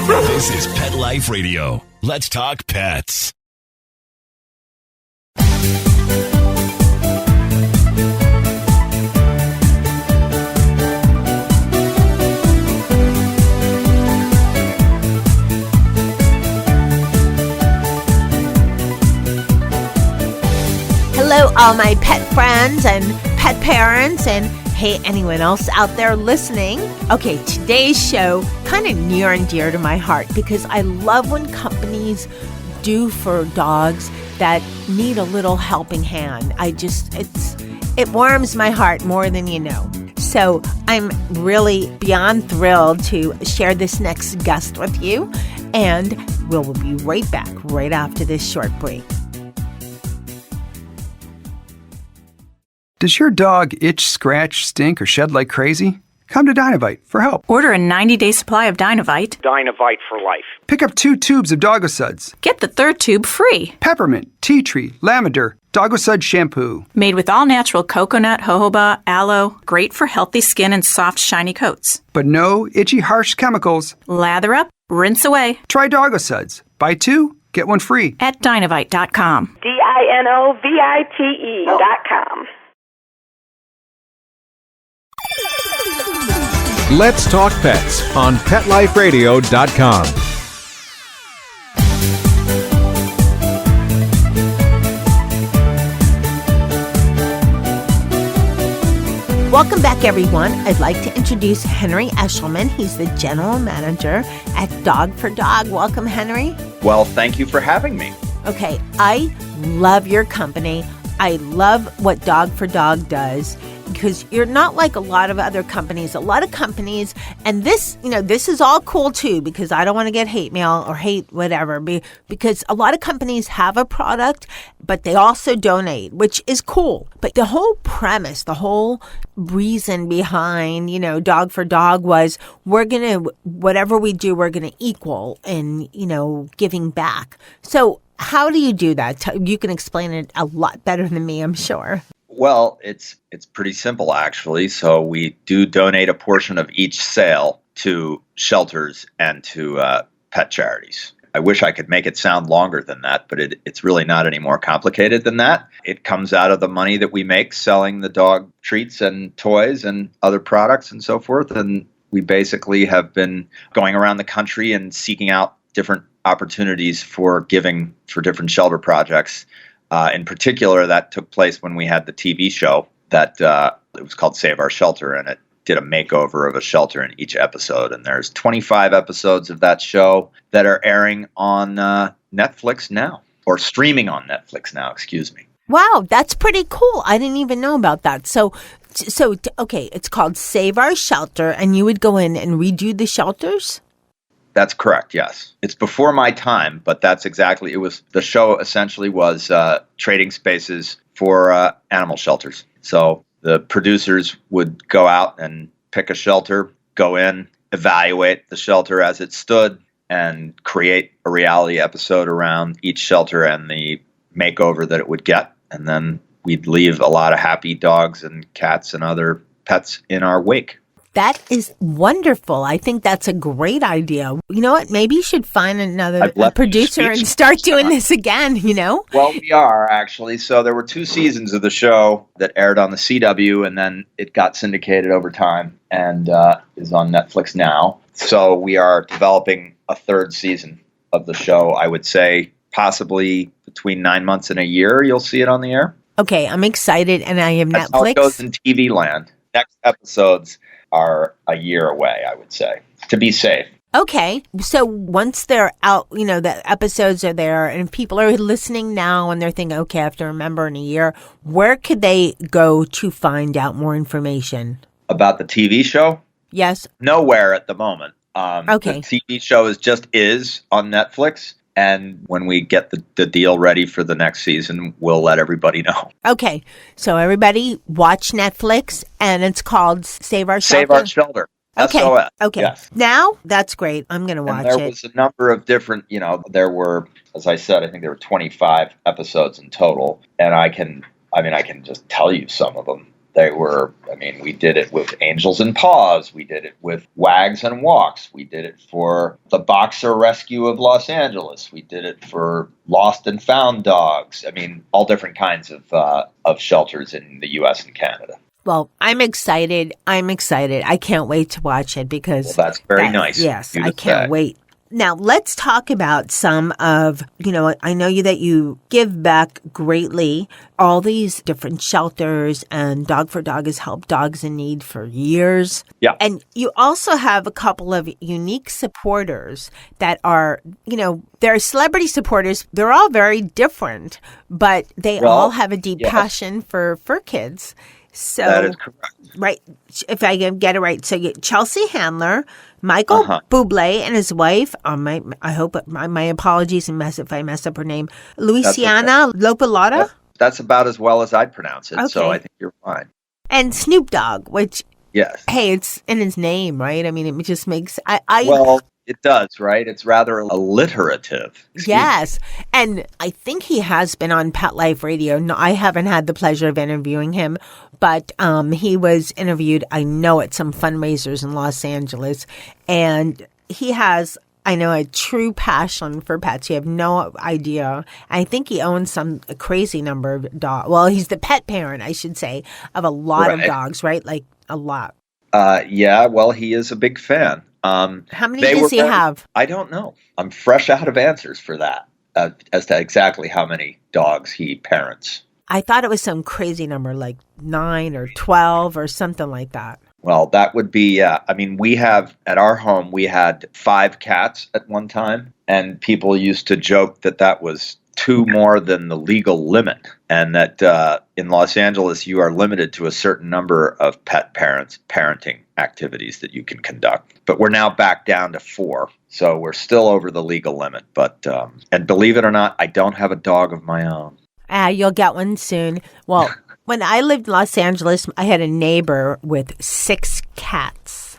This is Pet Life Radio. Let's talk pets. Hello, all my pet friends and pet parents, and hey, anyone else out there listening. Okay, today's show kind of near and dear to my heart because I love when companies do for dogs that need a little helping hand. It warms my heart more than you know. So I'm really beyond thrilled to share this next guest with you, and we'll be right back right after this short break. Does your dog itch, scratch, stink, or shed like crazy? Come to Dinovite for help. Order a 90-day supply of Dinovite. Dinovite for life. Pick up 2 tubes of Doggosuds. Get the 3rd tube free. Peppermint, tea tree, lavender, Doggosud shampoo. Made with all-natural coconut, jojoba, aloe. Great for healthy skin and soft, shiny coats. But no itchy, harsh chemicals. Lather up, rinse away. Try Doggosuds. Buy 2, get 1 free. At Dinovite.com. DINOVITE.com. Let's Talk Pets on PetLifeRadio.com. Welcome back, everyone. I'd like to introduce Henry Eshelman. He's the general manager at Dog for Dog. Welcome, Henry. Well, thank you for having me. Okay, I love your company. I love what Dog for Dog does because you're not like a lot of other companies. A lot of companies, and this is all cool too because I don't want to get hate mail or hate whatever because a lot of companies have a product, but they also donate, which is cool. But the whole premise, the whole reason behind, Dog for Dog was whatever we do, we're going to equal in, giving back. So how do you do that? You can explain it a lot better than me, I'm sure. Well, it's pretty simple, actually. So we do donate a portion of each sale to shelters and to pet charities. I wish I could make it sound longer than that, but it's really not any more complicated than that. It comes out of the money that we make selling the dog treats and toys and other products and so forth. And we basically have been going around the country and seeking out different opportunities for giving for different shelter projects. In particular, that took place when we had the TV show that it was called Save Our Shelter, and it did a makeover of a shelter in each episode. And there's 25 episodes of that show that are airing on Netflix now, or streaming on Netflix now, excuse me. Wow, that's pretty cool. I didn't even know about that. So, okay, it's called Save Our Shelter, and you would go in and redo the shelters? That's correct, yes. It's before my time, but that's exactly, the show essentially was trading spaces for animal shelters. So the producers would go out and pick a shelter, go in, evaluate the shelter as it stood, and create a reality episode around each shelter and the makeover that it would get. And then we'd leave a lot of happy dogs and cats and other pets in our wake. That is wonderful. I think that's a great idea. You know what? Maybe you should find another producer and start doing this again, Well, we are, actually. So there were 2 seasons of the show that aired on the CW, and then it got syndicated over time and is on Netflix now. So we are developing a 3rd season of the show. I would say possibly between 9 months and a year, you'll see it on the air. Okay, I'm excited, and I have That's Netflix. How it goes in TV land. Next episodes are a year away, I would say, to be safe. Okay. So once they're out, the episodes are there and people are listening now and they're thinking, okay, I have to remember in a year, where could they go to find out more information? About the TV show? Yes. Nowhere at the moment. Okay. The TV show is on Netflix. And when we get the deal ready for the next season, we'll let everybody know. Okay. So everybody watch Netflix, and it's called Save Our Shelter? Save Our Shelter. Okay. SOS. Okay. Yes. Now, that's great. I'm going to watch it. There was a number of different, there were, as I said, I think there were 25 episodes in total. And I can just tell you some of them We did it with Angels and Paws. We did it with Wags and Walks. We did it for the Boxer Rescue of Los Angeles. We did it for Lost and Found Dogs. All different kinds of shelters in the U.S. and Canada. Well, I'm excited. I can't wait to watch it because that's very nice. Yes, I can't wait. Now, let's talk about some of, I know that you give back greatly. All these different shelters, and Dog for Dog has helped dogs in need for years. Yeah. And you also have a couple of unique supporters that are, they're celebrity supporters. They're all very different, but they all have a deep passion for kids. So that is correct. Right. If I can get it right. So Chelsea Handler, Michael Bublé and his wife, I hope my apologies if I mess up her name, Luciana Lopelota. That's about as well as I'd pronounce it. Okay. So I think you're fine. And Snoop Dogg, which, yes. Hey, it's in his name, right? It just makes, well, it does, right? It's rather alliterative. Yes. And I think he has been on Pet Life Radio. No, I haven't had the pleasure of interviewing him, but he was interviewed, I know, at some fundraisers in Los Angeles. And he has, I know, a true passion for pets. You have no idea. I think he owns a crazy number of dogs. Well, he's the pet parent, I should say, of a lot of dogs, right? Like a lot. Yeah, well, he is a big fan. How many does he have? I don't know. I'm fresh out of answers for that, as to exactly how many dogs he parents. I thought it was some crazy number, like 9 or 12 or something like that. Well, that would be, we have, at our home, we had 5 cats at one time, and people used to joke that was 2 more than the legal limit, and that in Los Angeles, you are limited to a certain number of parenting activities that you can conduct. But we're now back down to 4, so we're still over the legal limit. But and believe it or not, I don't have a dog of my own. You'll get one soon. Well, when I lived in Los Angeles, I had a neighbor with 6 cats.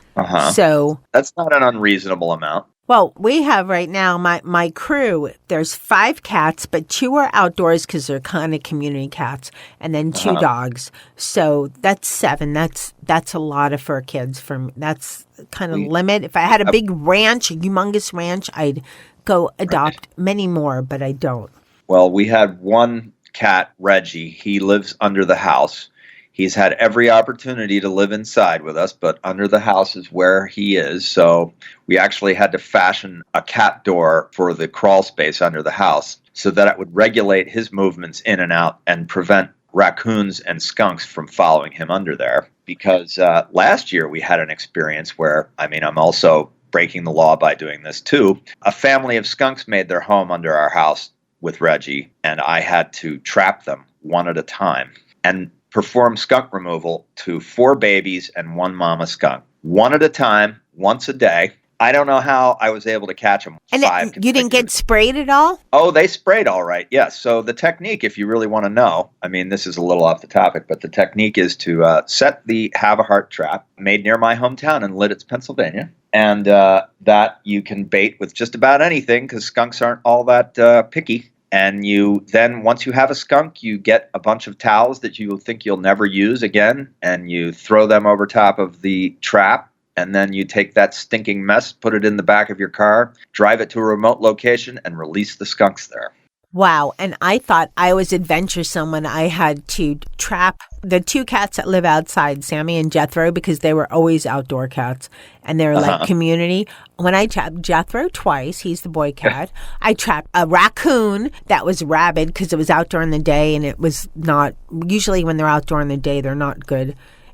So that's not an unreasonable amount. Well, we have right now, my crew, there's 5 cats, but 2 are outdoors because they're kind of community cats, and then 2 dogs. So that's 7. That's a lot for kids. That's kind of limit. If I had a big ranch, a humongous ranch, I'd go adopt many more, but I don't. Well, we had one cat, Reggie. He lives under the house. He's had every opportunity to live inside with us, but under the house is where he is. So we actually had to fashion a cat door for the crawl space under the house so that it would regulate his movements in and out and prevent raccoons and skunks from following him under there. Because last year we had an experience where, I'm also breaking the law by doing this too. A family of skunks made their home under our house with Reggie, and I had to trap them one at a time and perform skunk removal to 4 babies and 1 mama skunk, one at a time, once a day. I don't know how I was able to catch them. And you didn't get sprayed at all? Oh, they sprayed all right, yes. So the technique, if you really want to know, this is a little off the topic, but the technique is to set the Have a Heart trap made near my hometown in Lidditz, Pennsylvania. And that you can bait with just about anything because skunks aren't all that picky. And you then, once you have a skunk, you get a bunch of towels that you think you'll never use again, and you throw them over top of the trap, and then you take that stinking mess, put it in the back of your car, drive it to a remote location, and release the skunks there. Wow. And I thought I was adventuresome when I had to trap the 2 cats that live outside, Sammy and Jethro, because they were always outdoor cats and they're like community. When I trapped Jethro twice, he's the boy cat, I trapped a raccoon that was rabid because it was outdoor in the day, and it was not, usually when they're outdoor in the day, they're not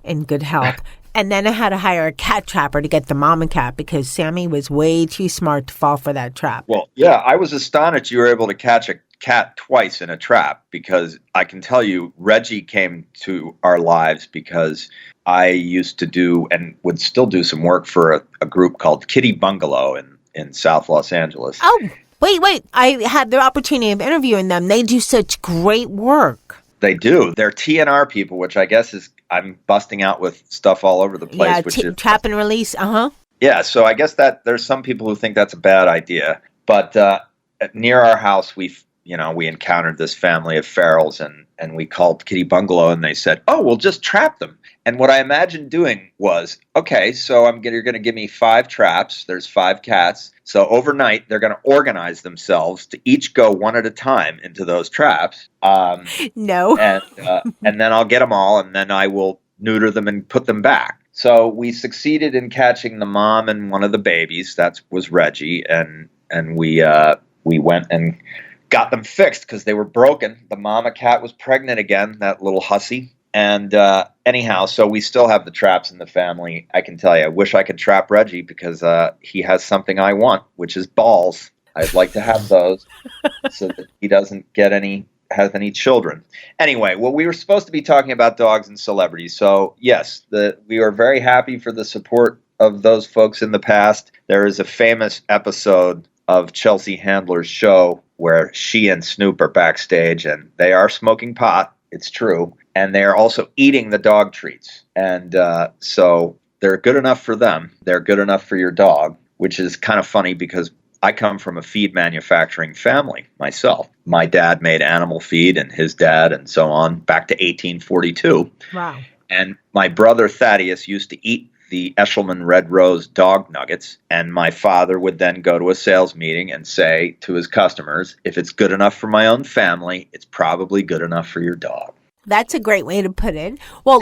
in good health. And then I had to hire a cat trapper to get the mama cat because Sammy was way too smart to fall for that trap. Well, yeah, I was astonished you were able to catch a cat twice in a trap, because I can tell you Reggie came to our lives because I used to do and would still do some work for a group called Kitty Bungalow in South Los Angeles. Oh, wait. I had the opportunity of interviewing them. They do such great work. They do. They're TNR people, which I guess is, I'm busting out with stuff all over the place. Yeah, which is trap and release. Yeah, so I guess that there's some people who think that's a bad idea. But near our house, we encountered this family of ferals, and we called Kitty Bungalow, and they said, "Oh, we'll just trap them." And what I imagined doing was, okay, so you're going to give me 5 traps. There's 5 cats. So overnight, they're going to organize themselves to each go one at a time into those traps. No. And then I'll get them all, and then I will neuter them and put them back. So we succeeded in catching the mom and one of the babies. That was Reggie, and we went and got them fixed because they were broken. The mama cat was pregnant again, that little hussy. And anyhow, so we still have the traps in the family. I can tell you, I wish I could trap Reggie because he has something I want, which is balls. I'd like to have those so that he doesn't has any children. Anyway, well, we were supposed to be talking about dogs and celebrities. So yes, we are very happy for the support of those folks in the past. There is a famous episode of Chelsea Handler's show where she and Snoop are backstage and they are smoking pot. It's true. And they are also eating the dog treats. And so they're good enough for them. They're good enough for your dog, which is kind of funny because I come from a feed manufacturing family myself. My dad made animal feed and his dad and so on back to 1842. Wow. And my brother Thaddeus used to eat the Eshelman Red Rose dog nuggets. And my father would then go to a sales meeting and say to his customers, if it's good enough for my own family, it's probably good enough for your dog. That's a great way to put it. Well,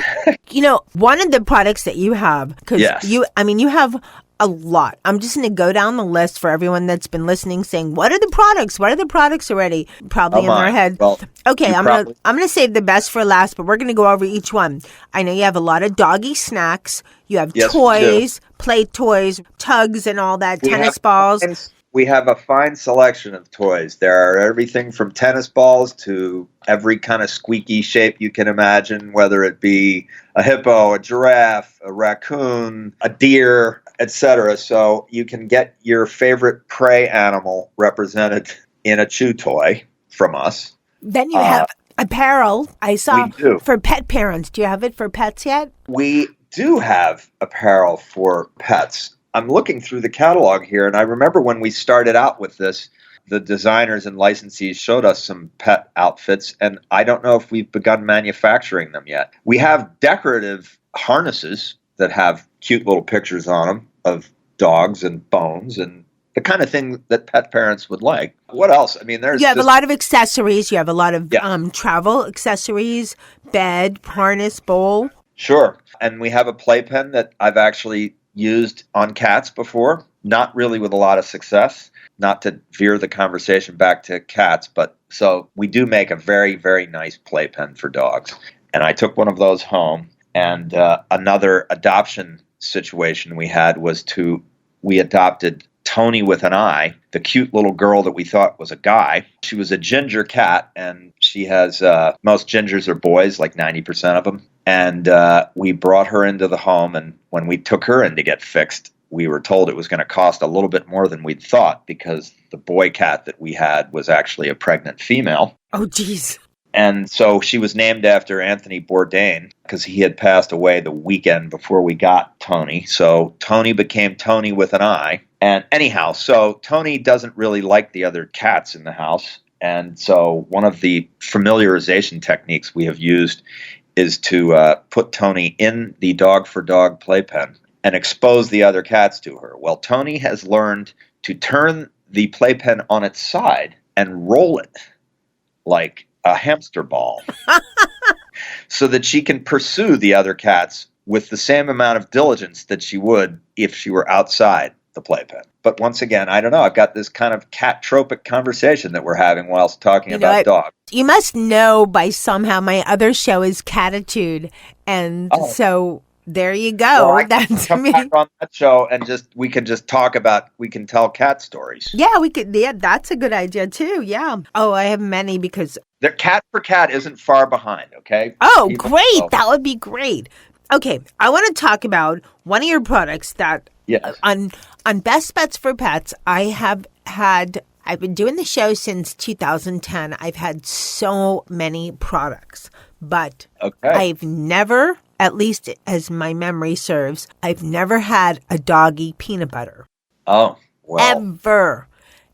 one of the products that you have, because you have a lot. I'm just going to go down the list for everyone that's been listening saying, what are the products? What are the products already? Probably in their head. Well, okay, I'm going to save the best for last, but we're going to go over each one. I know you have a lot of doggy snacks. You have toys, play toys, tugs and all that, tennis balls. We have a fine selection of toys. There are everything from tennis balls to every kind of squeaky shape you can imagine, whether it be a hippo, a giraffe, a raccoon, a deer, etc. So you can get your favorite prey animal represented in a chew toy from us. Then you have apparel. I saw for pet parents. Do you have it for pets yet? We do have apparel for pets. I'm looking through the catalog here, and I remember when we started out with this, the designers and licensees showed us some pet outfits, and I don't know if we've begun manufacturing them yet. We have decorative harnesses that have cute little pictures on them of dogs and bones and the kind of thing that pet parents would like. What else? I mean, you have a lot of accessories. You have a lot of travel accessories, bed, harness, bowl. Sure. And we have a playpen that I've actually used on cats before, not really with a lot of success, not to veer the conversation back to cats, but so we do make a very, very nice playpen for dogs. And I took one of those home. And another adoption situation we had was we adopted Tony with an eye, the cute little girl that we thought was a guy. She was a ginger cat, and she has, most gingers are boys, like 90% of them. And we brought her into the home, and when we took her in to get fixed, we were told it was going to cost a little bit more than we'd thought because the boy cat that we had was actually a pregnant female. Oh, geez. And so she was named after Anthony Bourdain because he had passed away the weekend before we got Tony. So Tony became Tony with an eye. And anyhow, so Tony doesn't really like the other cats in the house. And so one of the familiarization techniques we have used is to put Tony in the dog for dog playpen and expose the other cats to her. Well, Tony has learned to turn the playpen on its side and roll it like a hamster ball so that she can pursue the other cats with the same amount of diligence that she would if she were outside the playpen. But once again, I don't know, I've got this kind of cat-tropic conversation that we're having whilst talking about dogs. You must know by somehow my other show is Catitude, and so there you go. Well, that's come back on that show and we can tell cat stories. Yeah, we could. Yeah, that's a good idea too. Yeah. Oh, I have many because the Cat for Cat isn't far behind. Okay. Oh, great! That would be great. Okay, I want to talk about one of your products that on Best Bets for Pets. I've been doing the show since 2010. I've had so many products, but I've never, at least as my memory serves, I've never had a doggy peanut butter. Oh, well. Ever.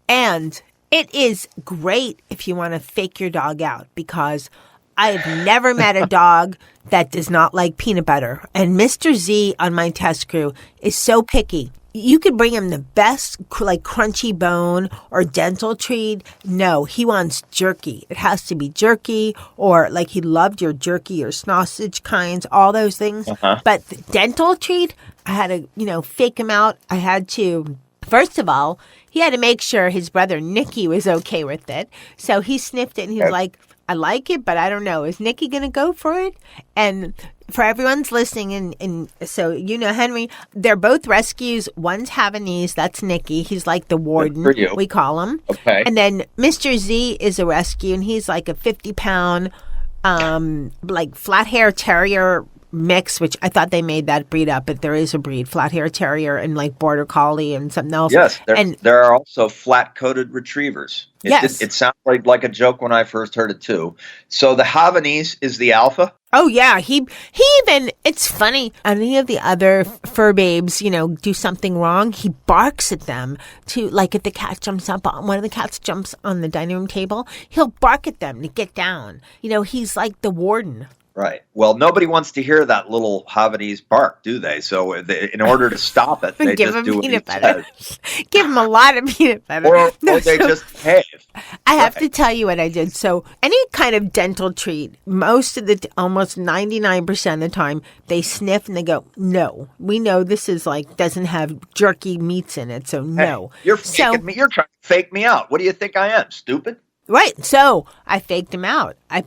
And It is great if you want to fake your dog out, because I've never met a dog that does not like peanut butter. And Mr. Z on my test crew is so picky. You could bring him the best, like, crunchy bone or dental treat. No, he wants jerky. It has to be jerky, or like he loved your jerky or sausage kinds, all those things. But the dental treat, I had to, fake him out. I had to, first of all, he had to make sure his brother Nicky was okay with it. So he sniffed it and he was like, I like it, but I don't know. Is Nicky going to go for it? And for everyone's listening, and so, Henry, they're both rescues. One's Havanese. That's Nicky. He's like the warden, we call him. Okay. And then Mr. Z is a rescue, and he's like a 50-pound, like flat hair terrier mix, which I thought they made that breed up, but there is a breed, flat hair terrier and like border collie and something else. Yes, there are also flat-coated retrievers. It sounds like a joke when I first heard it too. So the Havanese is the alpha? Oh yeah, he even, it's funny, any of the other fur babes, do something wrong, he barks at them to, like if the cat jumps up on, one of the cats jumps on the dining room table, he'll bark at them to get down. He's like the warden. Right. Well, nobody wants to hear that little Havanese bark, do they? So in order to stop it, they give just him do peanut what he butter. says. Give him a lot of peanut butter. Or they just behave. I have to tell you what I did. So any kind of dental treat, almost 99% of the time, they sniff and they go, no, we know this is like, doesn't have jerky meats in it, so no. Hey, you're faking me. You're trying to fake me out. What do you think I am, stupid? Right. So I faked him out. I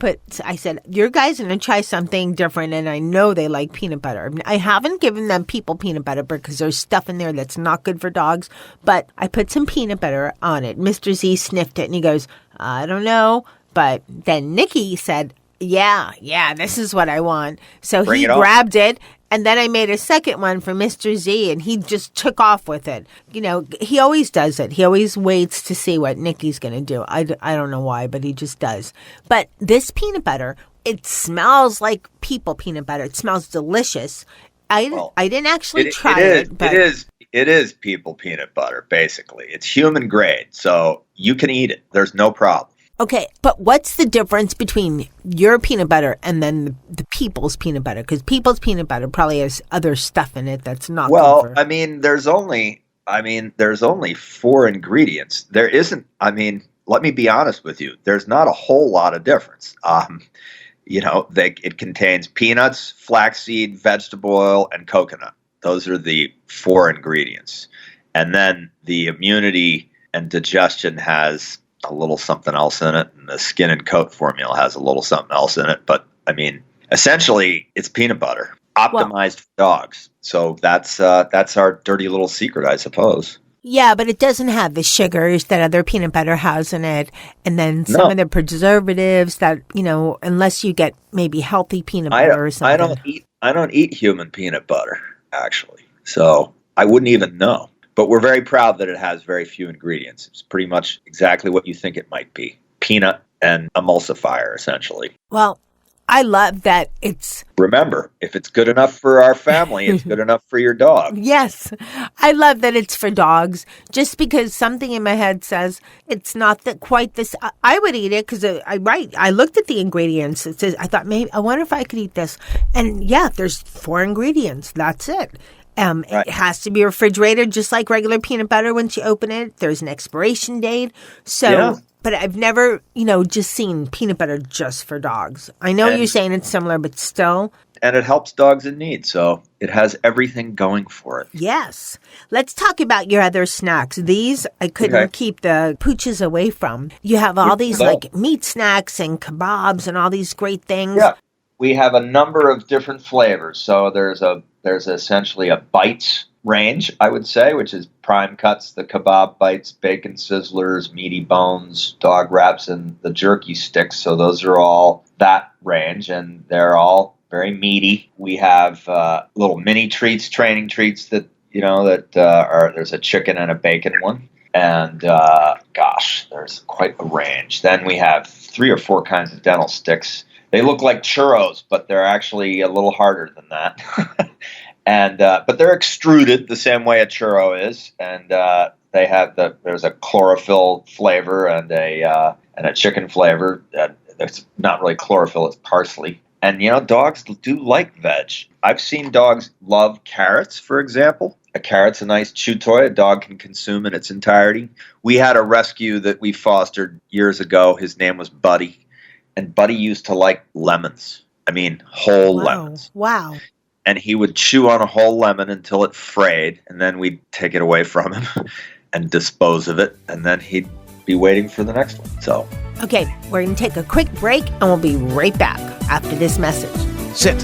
said, your guys are going to try something different, and I know they like peanut butter. I haven't given them people peanut butter because there's stuff in there that's not good for dogs, but I put some peanut butter on it. Mr. Z sniffed it, and he goes, I don't know. But then Nicky said, yeah, this is what I want. So he grabbed it. And then I made a second one for Mr. Z, and he just took off with it. He always does it. He always waits to see what Nicky's going to do. I don't know why, but he just does. But this peanut butter, it smells like people peanut butter. It smells delicious. I didn't actually try it. But it is people peanut butter, basically. It's human grade, so you can eat it. There's no problem. Okay, but what's the difference between your peanut butter and then the people's peanut butter? Because people's peanut butter probably has other stuff in it that's not good for... there's only 4 ingredients. There isn't, let me be honest with you. There's not a whole lot of difference. It contains peanuts, flaxseed, vegetable oil, and coconut. Those are the 4 ingredients. And then the immunity and digestion has a little something else in it, and the skin and coat formula has a little something else in it. But essentially, it's peanut butter optimized for dogs. So that's our dirty little secret, I suppose. Yeah, but it doesn't have the sugars that other peanut butter has in it, and then some of the preservatives that unless you get maybe healthy peanut butter or something. I don't eat human peanut butter actually, so I wouldn't even know. But we're very proud that it has very few ingredients. It's pretty much exactly what you think it might be. Peanut and emulsifier, essentially. Well, I love that it's... Remember, if it's good enough for our family, it's good enough for your dog. Yes. I love that it's for dogs. Just because something in my head says it's not quite this... I would eat it because I looked at the ingredients. It says, I thought, maybe, I wonder if I could eat this. And yeah, there's 4 ingredients. That's it. Right. It has to be refrigerated just like regular peanut butter. Once you open it, there's an expiration date. So, but I've never, just seen peanut butter just for dogs. I know you're saying it's similar, but still. And it helps dogs in need. So it has everything going for it. Yes. Let's talk about your other snacks. These I couldn't keep the pooches away from. You have all these like meat snacks and kebabs and all these great things. Yeah. We have a number of different flavors. So there's essentially a bites range, I would say, which is prime cuts, the kebab bites, bacon sizzlers, meaty bones, dog wraps, and the jerky sticks. So those are all that range, and they're all very meaty. We have little mini treats, training treats that there's a chicken and a bacon one. And there's quite a range. Then we have 3 or 4 kinds of dental sticks. They look like churros, but they're actually a little harder than that. But they're extruded the same way a churro is. And There's a chlorophyll flavor and a chicken flavor. There's not really chlorophyll, it's parsley. And, dogs do like veg. I've seen dogs love carrots, for example. A carrot's a nice chew toy a dog can consume in its entirety. We had a rescue that we fostered years ago. His name was Buddy. And Buddy used to like lemons. I mean, whole lemons. Wow. And he would chew on a whole lemon until it frayed. And then we'd take it away from him and dispose of it. And then he'd be waiting for the next one. So... Okay, we're going to take a quick break, and we'll be right back after this message. Sit.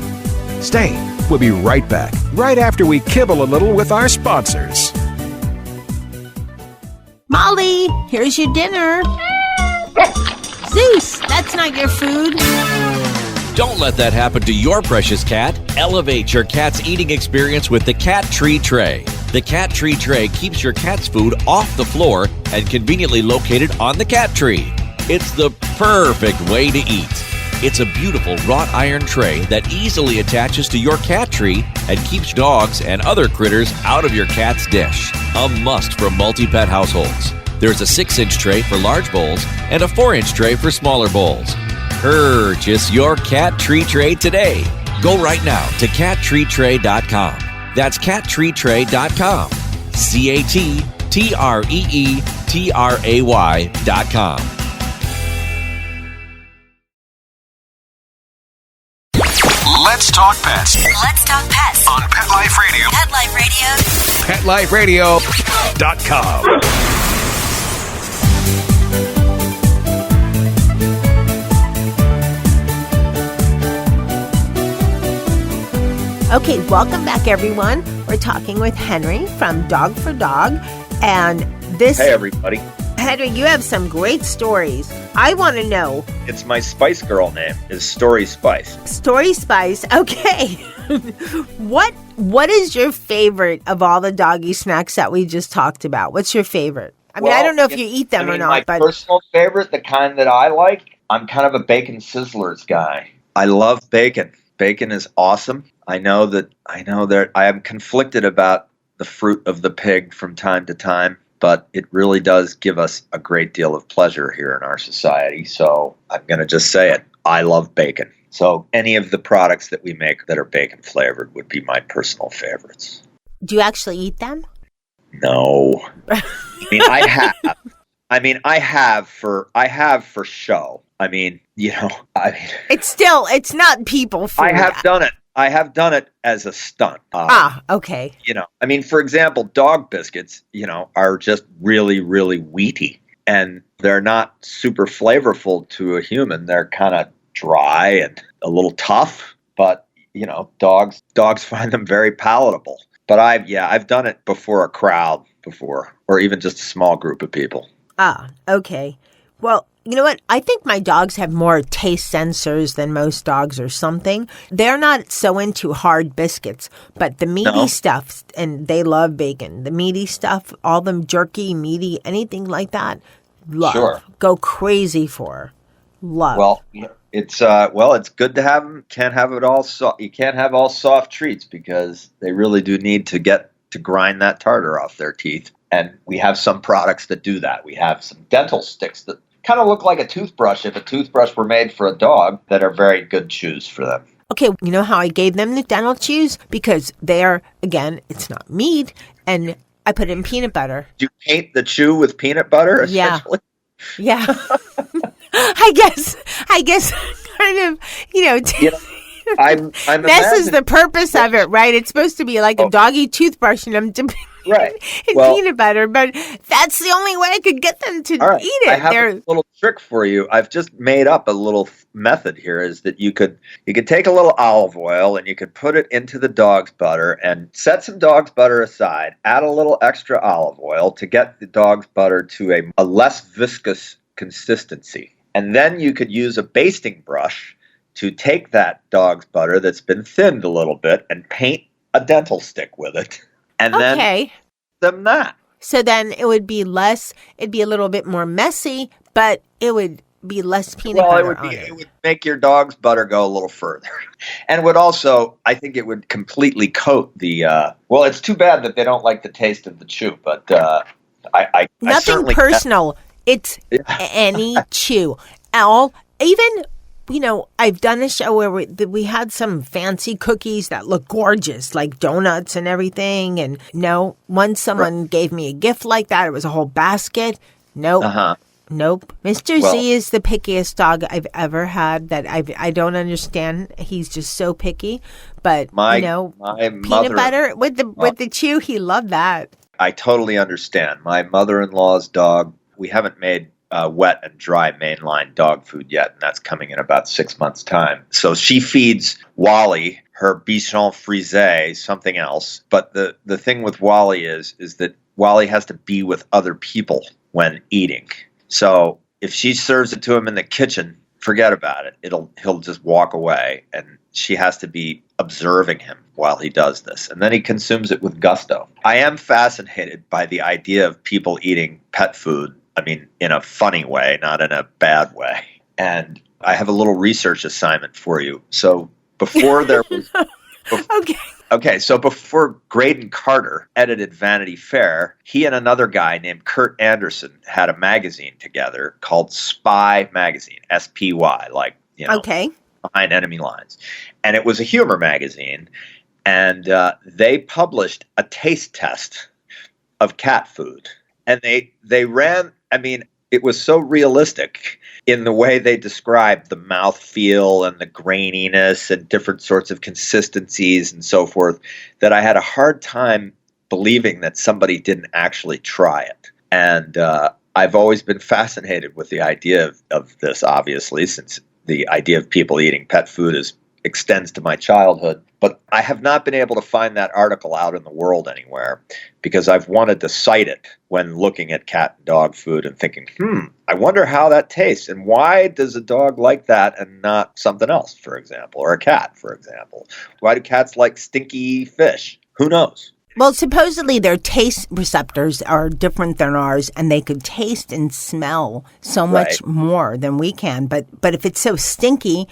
Stay. We'll be right back, right after we kibble a little with our sponsors. Molly, here's your dinner. Zeus, that's not your food. Don't let that happen to your precious cat. Elevate your cat's eating experience with the Cat Tree Tray. The Cat Tree Tray keeps your cat's food off the floor and conveniently located on the cat tree. It's the perfect way to eat. It's a beautiful wrought iron tray that easily attaches to your cat tree and keeps dogs and other critters out of your cat's dish. A must for multi-pet households. There's a 6-inch tray for large bowls and a 4-inch tray for smaller bowls. Purchase your Cat Tree Tray today. Go right now to cattreetray.com. That's cattreetray.com. CATTREETRAY.com. Let's talk pets Let's talk pets on Pet Life Radio. Pet Life Radio. PetLifeRadio.com. Okay, welcome back, everyone. We're talking with Henry from Dog for Dog. And this... Hey, everybody. Henry, you have some great stories. I want to know... It's my Spice Girl name, is Story Spice. Story Spice, okay. What is your favorite of all the doggy snacks that we just talked about? What's your favorite? I mean, I don't know if you eat them or not, my but... personal favorite, the kind that I like, I'm kind of a bacon sizzlers guy. I love bacon. Bacon is awesome. I know that I am conflicted about the fruit of the pig from time to time, but it really does give us a great deal of pleasure here in our society. So I'm going to just say it. I love bacon. So any of the products that we make that are bacon flavored would be my personal favorites. Do you actually eat them? No. I have for show. It's not people food. I have done it as a stunt. Okay. For example, dog biscuits, are just really, really wheaty, and they're not super flavorful to a human. They're kind of dry and a little tough, but dogs find them very palatable. But I've done it before a crowd before, or even just a small group of people. Okay. Well, you know what? I think my dogs have more taste sensors than most dogs or something. They're not so into hard biscuits, but the meaty stuff, and they love bacon. The meaty stuff, all them jerky, meaty, anything like that, love. Sure. Go crazy for. Love. Well, it's good to have them. Can't have it all. You can't have all soft treats because they really do need to get to grind that tartar off their teeth. And we have some products that do that. We have some dental sticks that kind of look like a toothbrush if a toothbrush were made for a dog, that are very good chews for them. Okay, you know how I gave them the dental chews? Because they're, again, it's not meat, and I put in peanut butter. Do you paint the chew with peanut butter, essentially? Yeah. I guess kind of, I'm messes the purpose of it, right? It's supposed to be like a doggy toothbrush, and I'm dipping in peanut butter, but that's the only way I could get them to eat it. I have a little trick for you. I've just made up a little method here, is that you could take a little olive oil and you could put it into the dog's butter and set some dog's butter aside, add a little extra olive oil to get the dog's butter to a less viscous consistency. And then you could use a basting brush to take that dog's butter that's been thinned a little bit and paint a dental stick with it. And then them that. So then it would be it'd be a little bit more messy, but it would be less peanut butter on it. It would make your dog's butter go a little further. And would also, I think it would completely coat the, it's too bad that they don't like the taste of the chew, but I Nothing certainly personal. It's any chew. Even, I've done a show where we had some fancy cookies that look gorgeous, like donuts and everything. And once someone gave me a gift like that, it was a whole basket. Nope. Nope. Mr. Z is the pickiest dog I've ever had that I don't understand. He's just so picky. But, my peanut butter with the chew, he loved that. I totally understand. My mother-in-law's dog, we haven't made wet and dry mainline dog food yet, and that's coming in about 6 months' time. So she feeds Wally her Bichon Frise, something else. But the thing with Wally is that Wally has to be with other people when eating. So if she serves it to him in the kitchen, forget about it. He'll just walk away, and she has to be observing him while he does this. And then he consumes it with gusto. I am fascinated by the idea of people eating pet food. I mean, in a funny way, not in a bad way. And I have a little research assignment for you. So before there was... Okay, so before Graydon Carter edited Vanity Fair, he and another guy named Kurt Anderson had a magazine together called Spy Magazine, SPY, behind enemy lines. And it was a humor magazine. And they published a taste test of cat food. And they ran... I mean, it was so realistic in the way they described the mouthfeel and the graininess and different sorts of consistencies and so forth that I had a hard time believing that somebody didn't actually try it. And I've always been fascinated with the idea of this, obviously, since the idea of people eating pet food extends to my childhood. But I have not been able to find that article out in the world anywhere because I've wanted to cite it when looking at cat and dog food and thinking, I wonder how that tastes. And why does a dog like that and not something else, for example, or a cat, for example? Why do cats like stinky fish? Who knows? Well, supposedly their taste receptors are different than ours, and they could taste and smell so much more than we can. But if it's so stinky...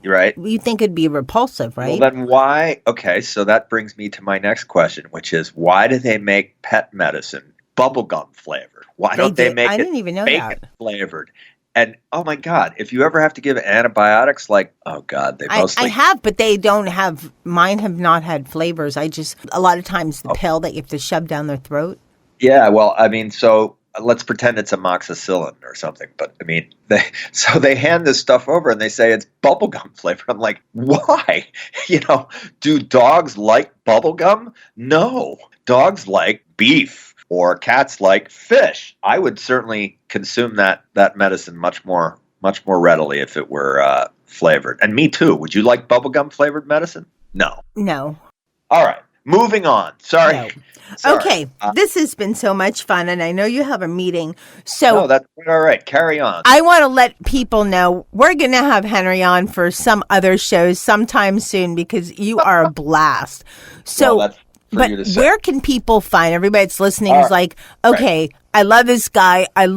Right. You think it'd be repulsive, right? Well, then why? Okay, so that brings me to my next question, which is why do they make pet medicine bubblegum flavored? Why don't they make it bacon flavored? And oh my God, if you ever have to give antibiotics, I have, but they don't have. Mine have not had flavors. A lot of times the pill that you have to shove down their throat. Yeah, well, I mean, so let's pretend it's amoxicillin or something. But I mean, they hand this stuff over and they say it's bubblegum flavor. I'm like, why? Do dogs like bubblegum? No. Dogs like beef or cats like fish. I would certainly consume that medicine much more readily if it were flavored. And me too. Would you like bubblegum flavored medicine? No. No. All right. Moving on. Sorry. No. Okay. This has been so much fun, and I know you have a meeting. So that's all right. Carry on. I want to let people know we're going to have Henry on for some other shows sometime soon because you are a blast. So, where can people find everybody that's listening is like, okay, I love this guy. I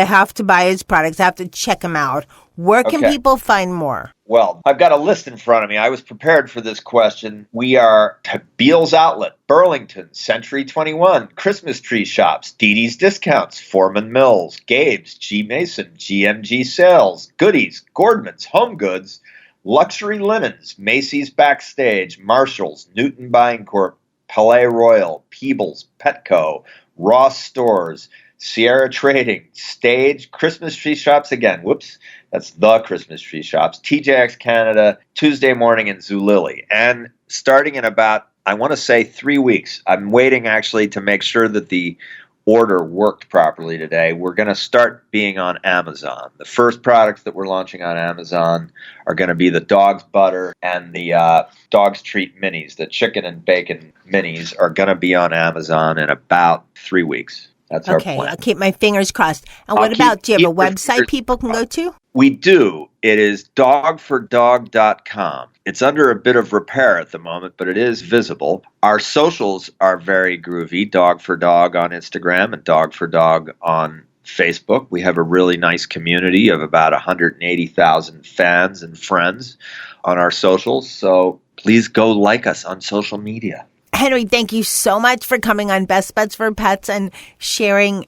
have to buy his products. I have to check him out. Where can people find more? Well, I've got a list in front of me. I was prepared for this question. We are Beal's Outlet, Burlington, Century 21, Christmas Tree Shops, Dee Dee's Discounts, Foreman Mills, Gabe's, G. Mason, GMG Sales, Goodies, Gordman's, Home Goods, Luxury Linens, Macy's Backstage, Marshall's, Newton Buying Corp, Palais Royal, Peebles, Petco, Ross Stores, Sierra Trading, Stage, Christmas Tree Shops again. Whoops. That's the Christmas Tree Shops, TJX Canada, Tuesday Morning in Zulily. And starting in about, I want to say 3 weeks, I'm waiting actually to make sure that the order worked properly today. We're going to start being on Amazon. The first products that we're launching on Amazon are going to be the Dog's Butter and the Dog's Treat Minis. The chicken and bacon minis are going to be on Amazon in about 3 weeks. That's our plan. Okay, I'll keep my fingers crossed. And do you have a website people can go to? We do. It is dogfordog.com. It's under a bit of repair at the moment, but it is visible. Our socials are very groovy. Dog for Dog on Instagram and Dog for Dog on Facebook. We have a really nice community of about 180,000 fans and friends on our socials. So please go like us on social media. Henry, thank you so much for coming on Best Bets for Pets and sharing,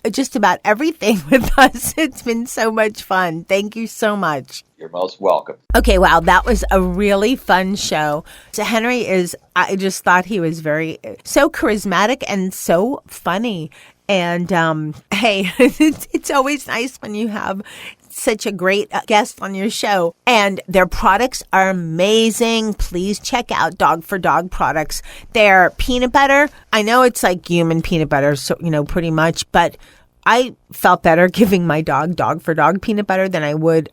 just about everything with us. It's been so much fun. Thank you so much. You're most welcome. Okay, wow, that was a really fun show. So Henry I just thought he was so charismatic and so funny. And hey, it's always nice when you have such a great guest on your show. And their products are amazing. Please check out Dog for Dog products. Their peanut butter, I know it's like human peanut butter, so pretty much, but I felt better giving my Dog for Dog peanut butter than I would,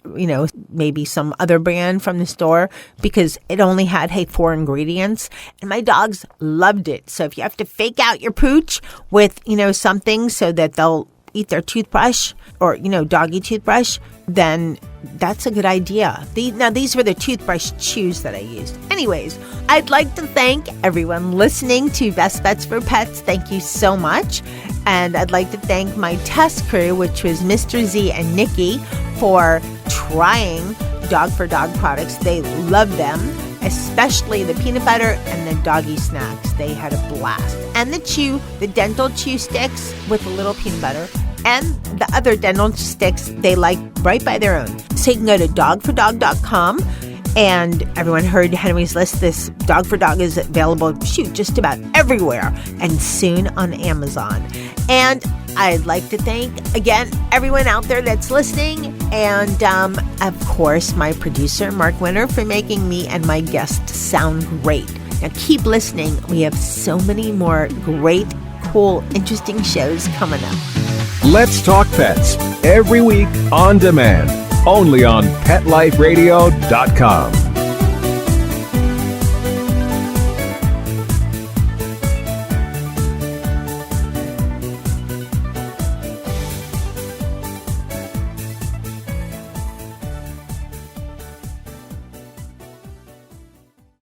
maybe some other brand from the store, because it only had, 4 ingredients, and my dogs loved it. So if you have to fake out your pooch with, something so that they'll eat their toothbrush or, doggy toothbrush, then that's a good idea. These were the toothbrush chews that I used. Anyways, I'd like to thank everyone listening to Best Bets for Pets. Thank you so much. And I'd like to thank my test crew, which was Mr. Z and Nikki, for trying Dog for Dog products. They love them, especially the peanut butter and the doggy snacks. They had a blast. And the dental chew sticks with a little peanut butter, and the other dental sticks they like right by their own. So you can go to dogfordog.com. And everyone heard Henry's list. This Dog for Dog is available, just about everywhere, and soon on Amazon. And I'd like to thank, again, everyone out there that's listening. And, of course, my producer, Mark Winter, for making me and my guests sound great. Now, keep listening. We have so many more great, cool, interesting shows coming up. Let's Talk Pets, every week on demand, only on PetLifeRadio.com.